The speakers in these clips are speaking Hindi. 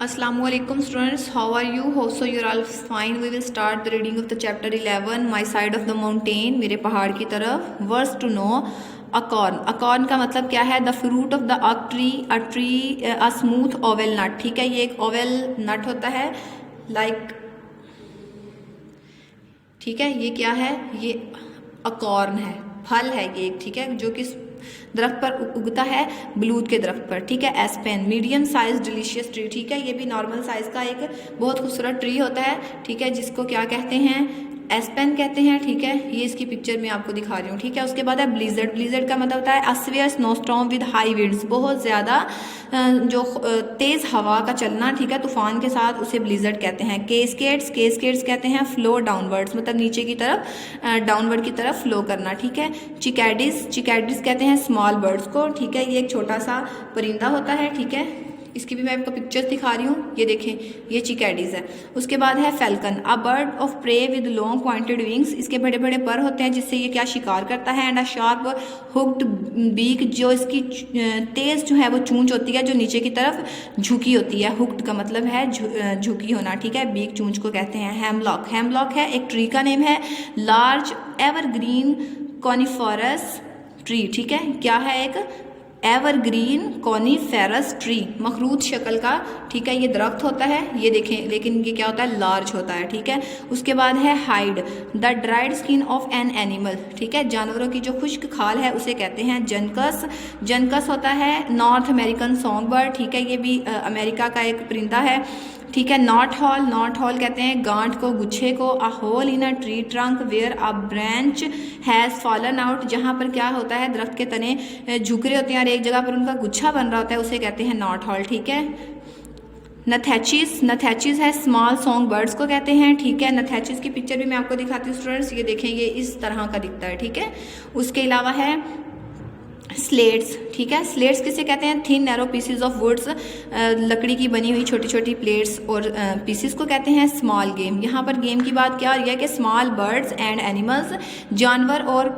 Assalamualaikum students, how are you? Hope so you're all fine. We will start the reading of the chapter 11, My Side of the Mountain, मेरे पहाड़ की तरफ. Verse to know, acorn. Acorn का मतलब क्या है? The fruit of the oak tree, a smooth oval nut. ठीक है, ये एक oval nut होता है, like, ठीक है, ये क्या है? ये अकॉर्न है, फल है ये एक, ठीक है, जो कि दरख्त पर उगता है, बलूत के दरख्त पर, ठीक है. Aspen, medium size delicious tree, ठीक है, ये भी नॉर्मल साइज का एक बहुत खूबसूरत ट्री होता है, ठीक है, जिसको क्या कहते हैं? एस्पेन कहते हैं, ठीक है. ये इसकी पिक्चर में आपको दिखा रही हूँ, ठीक है. उसके बाद है ब्लिजर्ड. ब्लिजर्ड का मतलब होता है अस्वियर स्नोस्टॉर्म विद हाई विंड्स, बहुत ज़्यादा जो तेज़ हवा का चलना, ठीक है, तूफान के साथ, उसे ब्लिजर्ड कहते हैं. केस्केड्स, केस्केड्स कहते हैं फ्लो डाउनवर्ड्स, मतलब नीचे की तरफ, डाउनवर्ड की तरफ फ्लो करना, ठीक है. चिकैडिस, चिकैडिस कहते हैं स्मॉल बर्ड्स को, ठीक है, ये एक छोटा सा परिंदा होता है, ठीक है. इसकी भी मैं आपको पिक्चर्स दिखा रही हूँ, ये देखें, ये चिकैडीज है. उसके बाद है falcon, a bird of prey with long pointed wings, इसके बड़े बड़े पर होते हैं जिससे ये क्या शिकार करता है. And a sharp hooked beak, जो इसकी तेज़ जो है वो चूंच होती है, जो नीचे की तरफ झुकी होती है. हुक्ड का मतलब है झुकी होना, ठीक है, बीक चूंच को कहते हैं. हेमलॉक, हेमलॉक है एक ट्री का नेम है. लार्ज एवरग्रीन कॉनिफरस ट्री, ठीक है, क्या है? एक एवरग्रीन कॉनिफेरस ट्री, मखरूत शक्ल का, ठीक है, ये दरख्त होता है, ये देखें, लेकिन ये क्या होता है? लार्ज होता है, ठीक है. उसके बाद है hide, the dried skin of an animal, ठीक है, जानवरों की जो खुश्क खाल है उसे कहते हैं जनकस. जनकस होता है नॉर्थ अमेरिकन सॉन्ग बर्ड, ठीक है, ये भी अमेरिका का एक परिंदा है, ठीक है. नॉट हॉल, नॉट हॉल कहते हैं गांठ को, गुच्छे को. A hole in a tree trunk where a branch has fallen out, जहाँ पर क्या होता है? दरख्त के तने झुक रहे होते हैं और एक जगह पर उनका गुच्छा बन रहा होता है, उसे कहते हैं नॉट हॉल, ठीक है. नथैचिस, नथैचिस है स्मॉल सॉन्ग बर्ड्स को कहते हैं, ठीक है. नथैचिस की पिक्चर भी मैं आपको दिखाती हूँ स्टूडेंट्स, ये देखें, ये इस तरह का दिखता है, ठीक है. उसके अलावा है स्लेट्स, ठीक है. स्लेट्स किसे कहते हैं? Thin narrow pieces of woods, लकड़ी की बनी हुई छोटी छोटी प्लेट्स और पीसीस को कहते हैं. स्मॉल गेम, यहाँ पर गेम की बात क्या हो रही है कि स्मॉल बर्ड्स एंड एनिमल्स, जानवर और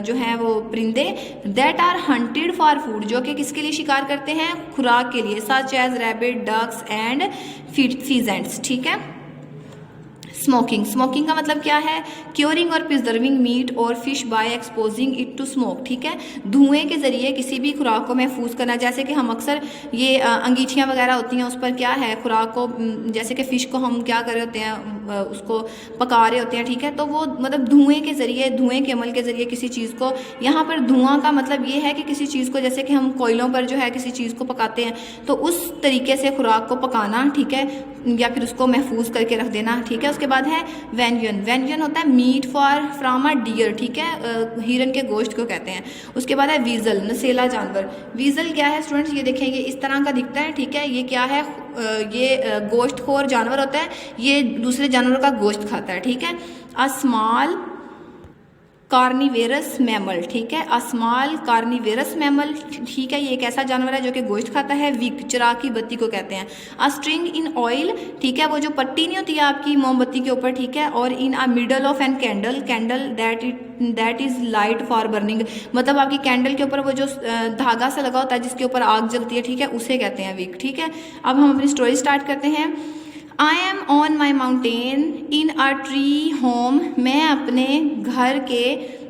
जो है वो परिंदे, that are hunted for food, जो कि किसके लिए शिकार करते हैं? खुराक के लिए. Such as rabbit, ducks and pheasants, ठीक है. स्मोकिंग, स्मोकिंग का मतलब क्या है? क्योरिंग और प्रिजर्विंग मीट और fish by exposing it to smoke, ठीक है, धुएं के जरिए किसी भी खुराक को महफूज करना. जैसे कि हम अक्सर ये अंगीठियाँ वगैरह होती हैं, उस पर क्या है? खुराक को, जैसे कि फ़िश को हम क्या कर रहे होते हैं? उसको पका रहे होते हैं, ठीक है, तो वो मतलब धुएं के ज़रिए, धुएं के अमल के ज़रिए किसी चीज़ को, यहाँ पर धुआं का मतलब ये है कि किसी चीज़ को, जैसे कि हम कोयलों पर जो है किसी चीज़ को पकाते हैं, तो उस तरीके से खुराक को पकाना, ठीक है, या फिर उसको महफूज करके रख देना, ठीक है. उसके बाद है वेन्यन. वेन्यन होता है मीट फ्रॉम अ डियर, ठीक है, हिरन के गोश्त को कहते हैं. उसके बाद है वीजल, नसेला जानवर. वीजल क्या है स्टूडेंट्स? ये देखें, ये इस तरह का दिखता है, ठीक है, ये क्या है? ये गोश्तखोर जानवर होता है, ये दूसरे जानवरों का गोश्त खाता है, ठीक है. अ स्मॉल कार्निवेरस मैमल, ठीक है, अस्मॉल कार्निवेरस मैमल, ठीक है, ये एक ऐसा जानवर है जो कि गोश्त खाता है. विक, चिराग की बत्ती को कहते हैं. अ स्ट्रिंग इन ऑयल, ठीक है, वो जो पट्टी नहीं होती है आपकी मोमबत्ती के ऊपर, ठीक है. और in a middle of an candle, candle that is light for burning, मतलब आपकी कैंडल के ऊपर वो जो धागा सा लगा होता है जिसके ऊपर आग जलती है, ठीक है, उसे कहते हैं विक, ठीक है. अब हम अपनी स्टोरी स्टार्ट करते हैं. I am on my mountain in a tree home, मैं अपने घर के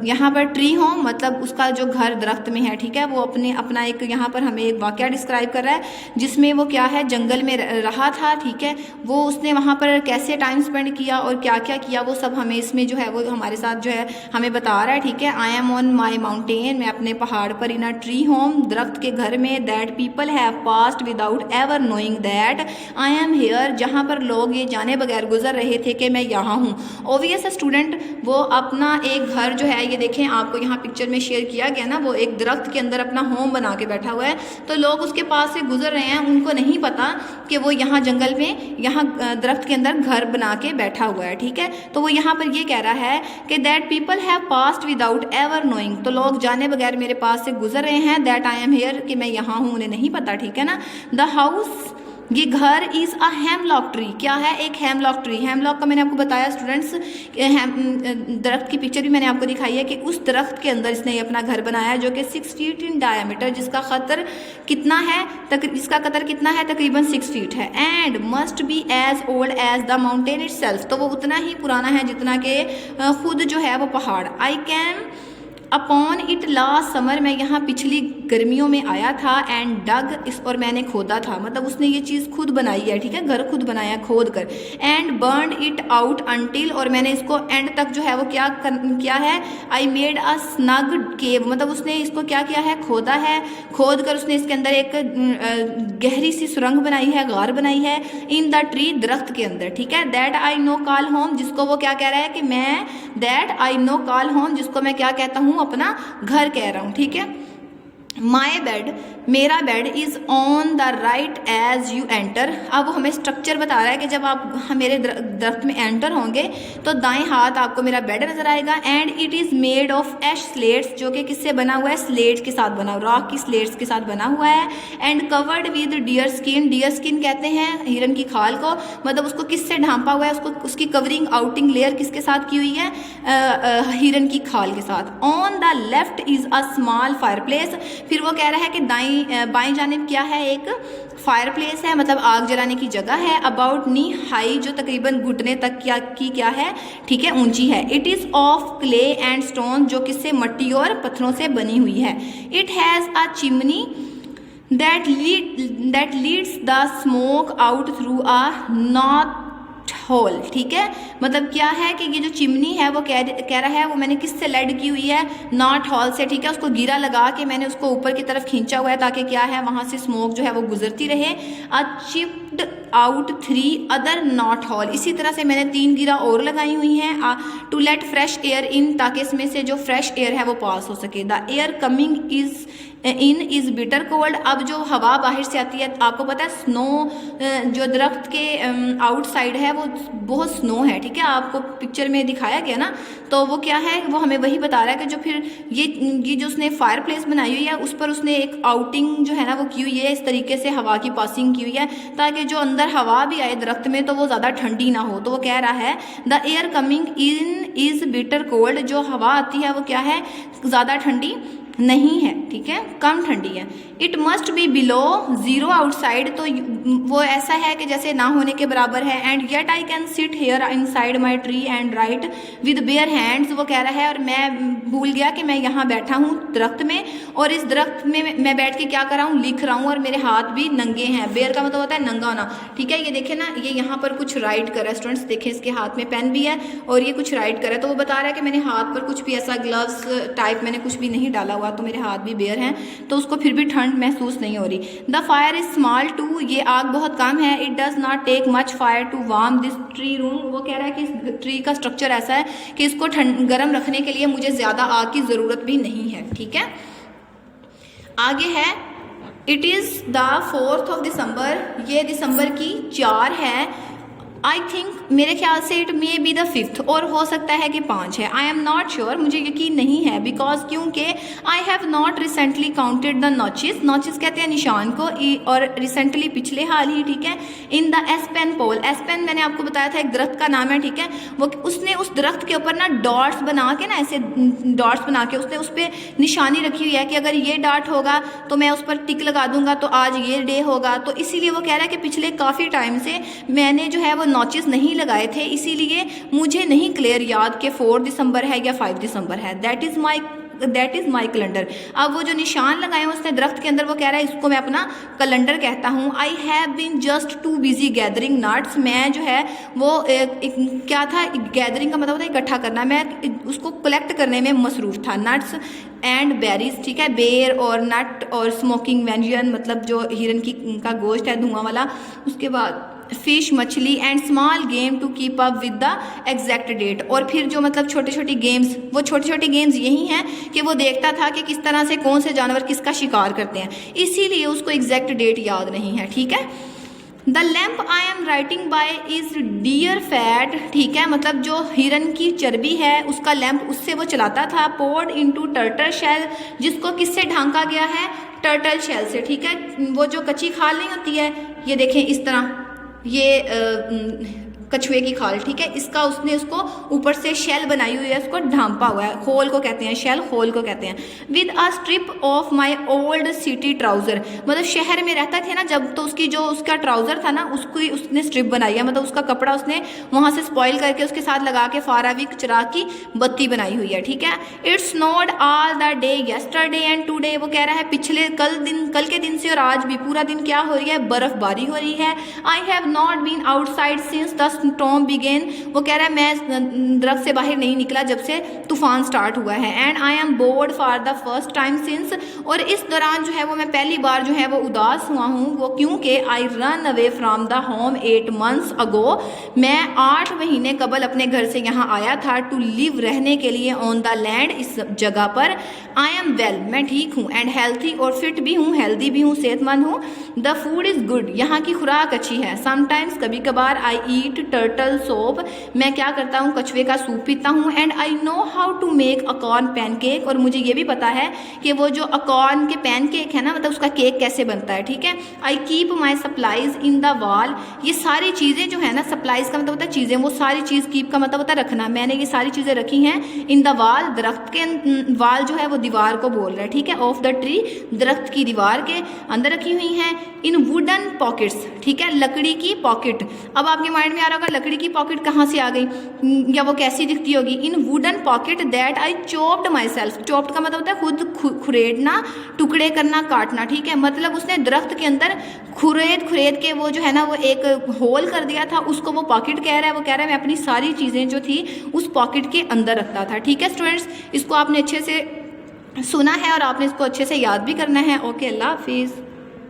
यहाँ पर ट्री होम मतलब उसका जो घर दरख्त में है, ठीक है, वो अपना एक यहाँ पर हमें एक वाक़या डिस्क्राइब कर रहा है जिसमें वो क्या है? जंगल में रहा था, ठीक है, वो उसने वहाँ पर कैसे टाइम स्पेंड किया और क्या क्या किया, वो सब हमें इसमें जो है वो हमारे साथ जो है हमें बता रहा है, ठीक है. I am on my mountain, मैं अपने पहाड़ पर, इन अ ट्री होम, दरख्त के घर में. That people have passed without ever knowing that I am here, जहाँ पर लोग ये जाने बगैर गुजर रहे थे कि मैं यहाँ हूँ. ऑब्वियस स्टूडेंट, वो अपना एक घर जो है, ये देखें, आपको यहाँ पिक्चर में शेयर किया गया ना, वो एक दरख्त के अंदर अपना होम बना के बैठा हुआ है, तो लोग उसके पास से गुजर रहे हैं, उनको नहीं पता कि वो यहाँ जंगल में, यहाँ दरख्त के अंदर घर बना के बैठा हुआ है, ठीक है. तो वो यहाँ पर ये कह रहा है कि that people have passed without ever knowing, तो लोग जाने बगैर मेरे पास से गुजर रहे हैं. दैट आई एम हेयर, कि मैं यहाँ हूँ, उन्हें नहीं पता, ठीक है ना. द हाउस ये घर इज़ अ हेमलॉक ट्री, क्या है, एक हेमलॉक ट्री। हेमलॉक का मैंने आपको बताया स्टूडेंट्स, दरख्त की पिक्चर भी मैंने आपको दिखाई है कि उस दरख्त के अंदर इसने ये अपना घर बनाया है, जो कि 6 फीट इन डायमीटर, जिसका कतर कितना है, इसका कतर कितना है, तकरीबन 6 फीट है। And must be as old as the mountain itself, तो वो उतना ही पुराना है जितना कि खुद जो है वो पहाड़। I came upon it last summer, मैं यहाँ पिछली गर्मियों में आया था। एंड डग इस, और मैंने खोदा था, मतलब उसने ये चीज़ खुद बनाई है, ठीक है, घर खुद बनाया खोद कर। And burn it out until, और मैंने इसको एंड तक जो है वो क्या है, आई मेड अ स्नग केव, मतलब उसने इसको क्या किया है, खोदा है, खोद कर उसने इसके अंदर एक गहरी सी सुरंग बनाई है, गार बनाई है, इन द ट्री, दरख्त के अंदर, ठीक है। That I know call home, जिसको वो क्या कह रहा है कि मैं, that I know call home, जिसको मैं क्या कहता हूँ, अपना घर कह रहा हूं, ठीक है। माई बेड, मेरा bed is on the right as you enter. अब वो हमें स्ट्रक्चर बता रहा है कि जब आप मेरे दरख्त में एंटर होंगे तो दाएं हाथ आपको मेरा बेड नजर आएगा। And it is made of ash slats, जो कि किससे बना हुआ है, स्लेट्स के साथ बना, रॉक की स्लेट्स के साथ बना हुआ है। And covered with dear skin, dear skin कहते हैं हिरन की खाल को, मतलब उसको किससे ढांपा हुआ है, उसको उसकी कवरिंग आउटिंग लेयर किसके साथ की हुई है, हिरन की खाल के साथ। On the left is a small fire place, फिर वो कह रहा है कि बाईं जानिब क्या है, एक फायर प्लेस है, मतलब आग जलाने की जगह है। अबाउट नी हाई, जो तकरीबन घुटने तक क्या है, ठीक है, ऊंची है। It is of clay and stone, जो किससे, मट्टी और पत्थरों से बनी हुई है। It has a chimney that leads the smoke out through a knot hole, ठीक है, मतलब क्या है कि ये जो चिमनी है वो कह रहा है वो मैंने किससे लेड की हुई है, नॉट हॉल से, ठीक है, उसको गिरा लगा के मैंने उसको ऊपर की तरफ खींचा हुआ है ताकि क्या है, वहां से स्मोक जो है वो गुजरती रहे। A chipped out 3 other knot hole, इसी तरह से मैंने 3 गिरा और लगाई हुई हैं, to let fresh air in, ताकि इसमें से जो फ्रेश एयर है वो पास हो सके। The air coming is bitter cold, अब जो हवा बाहर से आती है, आपको पता है स्नो, जो दरख्त के आउटसाइड है वो बहुत स्नो है, ठीक है, आपको पिक्चर में दिखाया गया ना, तो वो क्या है, वो हमें वही बता रहा है कि जो फिर ये जो उसने फायर प्लेस बनाई हुई है उस पर उसने एक आउटिंग जो है ना वो की हुई है, इस तरीके से हवा की पासिंग की हुई है ताकि जो अंदर हवा भी आए दरख्त में तो वो ज़्यादा ठंडी ना हो। तो वो कह रहा है the air coming in is bitter cold, जो हवा आती है वो क्या है, ज़्यादा ठंडी नहीं है, ठीक है, कम ठंडी है। It must be below 0 outside, तो वो ऐसा है कि जैसे ना होने के बराबर है। And yet I can sit here inside my tree and write with bare hands, वो कह रहा है और मैं भूल गया कि मैं यहाँ बैठा हूँ दरख्त में और इस दरख्त में मैं बैठ के क्या कर रहा हूँ, लिख रहा हूँ और मेरे हाथ भी नंगे हैं। बेयर का मतलब होता है नंगा होना, ठीक है, ये देखे ना, ये यहाँ पर कुछ राइट कर रहा है स्टूडेंट्स, देखे इसके हाथ में पेन भी है और ये कुछ राइट कर रहा है, तो वो बता रहा है कि मैंने हाथ पर कुछ भी ऐसा ग्लव्स टाइप मैंने कुछ भी नहीं डाला हुआ, तो मेरे हाथ भी बेयर हैं, तो उसको फिर भी ठंड महसूस नहीं हो रही। The fire is small too, ये आग बहुत कम है। It does not take much fire to warm this tree room, वो कह रहा है कि इस ट्री का स्ट्रक्चर ऐसा है कि इसको गर्म रखने के लिए मुझे ज़्यादा आग की ज़रूरत भी नहीं है, ठीक है। आगे है it is the 4th of दिसंबर, ये दिसंबर की 4 है। आई थिंक मेरे ख्याल से it may be the 5th, और हो सकता है कि 5 है। आई एम नॉट श्योर, मुझे यकीन नहीं है, बिकॉज क्योंकि आई have not recently counted the notches, notches कहते हैं निशान को, और रिसेंटली पिछले हाल ही, ठीक है, in the aspen pole, aspen मैंने आपको बताया था एक दरख्त का नाम है, ठीक है, वो उसने उस दरख्त के ऊपर ना डॉट्स बना के ना, ऐसे डॉट्स बना के उसने उस पर निशानी रखी हुई है कि अगर ये डॉट होगा तो मैं उस पर टिक लगा दूंगा तो आज ये डे होगा। तो इसीलिए वो कह रहा है कि पिछले काफ़ी टाइम से मैंने जो है वो नॉचेस नहीं लगाए थे, इसीलिए मुझे नहीं क्लियर याद कि 4 दिसंबर है या 5 दिसंबर है। That is my calendar. अब वो जो निशान लगाए हैं उसने दरख्त के अंदर, वो कह रहा है इसको मैं अपना कैलेंडर कहता हूँ। I have been just too busy gathering nuts, मैं जो है वो क्या था, गैदरिंग का मतलब होता है इकट्ठा करना, मैं उसको कलेक्ट करने में मसरूफ़ था। नट्स एंड बेरीज, ठीक है, बेर और नट और स्मोकिंग वेंजियन, मतलब जो हिरन का गोश्त है धुआं वाला, उसके बाद फिश, मछली and small game to keep up with the exact date. और फिर जो मतलब छोटे छोटे गेम्स, वो छोटे छोटे गेम्स यही हैं कि वो देखता था कि किस तरह से कौन से जानवर किसका शिकार करते हैं, इसीलिए उसको एग्जैक्ट डेट याद नहीं है, ठीक है। The lamp I am writing by is deer fat, ठीक है, मतलब जो हिरन की चर्बी है उसका लैम्प, उससे वो चलाता था। पोर्ड इनटू टर्टल शेल, जिसको किससे ढांका गया है, टर्टल शेल से, ठीक है। वो जो कच्ची खाल नहीं होती है, ये देखें इस तरह, ये कछुए की खाल, ठीक है, इसका उसने उसको ऊपर से शेल बनाई हुई है, उसको ढांपा हुआ है, होल को कहते हैं, शेल होल को कहते हैं। With a strip of my old city trouser, मतलब शहर में रहता थे ना जब, तो उसकी जो उसका ट्राउजर था ना उसको उसने स्ट्रिप बनाई है, मतलब उसका कपड़ा उसने वहाँ से स्पॉइल करके उसके साथ लगा के फाराविक चिराग की बत्ती बनाई हुई है, ठीक है। It's snowed all the day yesterday and today, वो कह रहा है पिछले कल के दिन से और आज भी पूरा दिन क्या हो रही है, बर्फबारी हो रही है। I have not been outside since the storm began, वो कह रहा है मैं दरख्त से बाहर नहीं निकला जब से तूफान स्टार्ट हुआ है। And I am board for the first time since, और इस दौरान जो है वो मैं पहली बार जो है वो उदास हुआ हूँ, वो क्योंकि I run away from the home 8 months अगो, मैं 8 महीने कबल अपने घर से यहाँ आया था, टू लिव, रहने के लिए, ऑन द लैंड, इस जगह पर। आई एम वेल, मैं ठीक हूँ, एंड हेल्थी, और फिट भी हूँ, हेल्दी भी हूँ, सेहतमंद हूँ। द फूड इज़ गुड, यहाँ की खुराक अच्छी है। समटाइम्स, कभी कभार, आई ईट टर्टल सोप, मैं क्या करता हूँ, कछुए का सूप पीता हूँ। And I know how to make acorn pancake, और मुझे ये भी पता है कि वो जो अकॉर्न के पैनकेक है ना, मतलब उसका केक कैसे बनता है, ठीक है। I keep my supplies in the wall, ये सारी चीज़ें जो है ना, सप्लाईज का मतलब होता है चीज़ें, वो सारी चीज़, कीप का मतलब होता है रखना, मैंने ये सारी चीज़ें रखी हैं इन द वॉल, दरख्त के, वाल जो है वो दीवार को बोल रहा है, ठीक है, ऑफ द ट्री, दरख्त की दीवार के अंदर रखी हुई हैं। इन वुडन पॉकेट्स, ठीक है, लकड़ी की पॉकेट। अब आपके माइंड में आ रहा होगा लकड़ी की पॉकेट कहाँ से आ गई, या वो कैसी दिखती होगी। In wooden pocket that I chopped myself, chopped का मतलब होता है खुद खुरेदना, टुकड़े करना, काटना, ठीक है, मतलब उसने दरख्त के अंदर खुरेद के वो जो है ना वो एक होल कर दिया था, उसको वो पॉकेट कह रहा है। वो कह रहा है मैं अपनी सारी चीज़ें जो थी उस पॉकेट के अंदर रखता था, ठीक है स्टूडेंट्स। इसको आपने अच्छे से सुना है और आपने इसको अच्छे से याद भी करना है। ओके, अल्लाह हाफिज़।